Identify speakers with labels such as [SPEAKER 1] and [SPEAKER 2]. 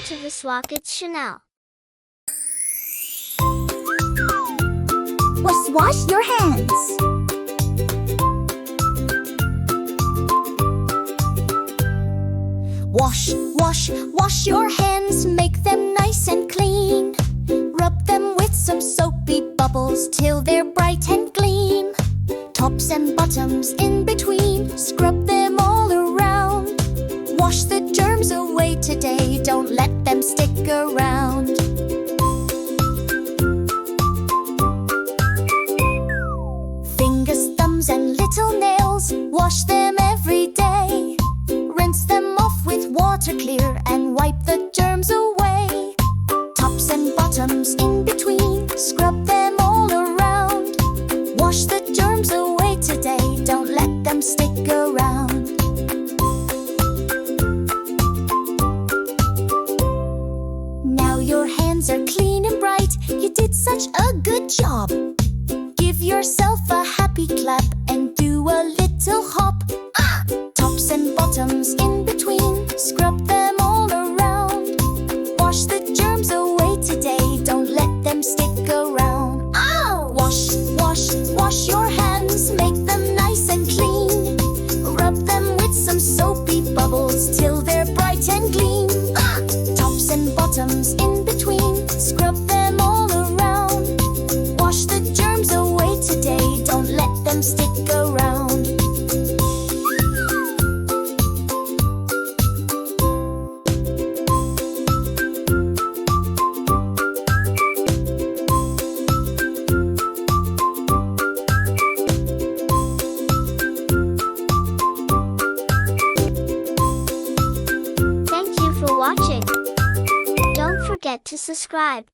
[SPEAKER 1] to Visuakids channel.
[SPEAKER 2] Wash your hands. Wash your hands, make them nice and clean. Rub them with some soapy bubbles till they're bright and gleam. Tops and bottoms in between, scrub them all around. Wash the germs away today, don't let them stick around. Fingers, thumbs and little nails, wash them every day. Rinse them off with water clear and wipe the germs away. Tops and bottoms in between, scrub them all around. Wash the germs away today, don't let them stick around. Now your hands are clean and bright, you did such a good job. Give yourself a happy clap and do a little hop. Tops and bottoms in between, scrub them all around. Wash the germs away today, don't let them stick around. Wash your hands, make them nice and clean. Rub them with some soapy bubbles till they're bright and gleam. Tops and bottoms in between, scrub them all around. Wash the germs away today, don't let them stick around.
[SPEAKER 1] Thank you for watching. Don't forget to subscribe.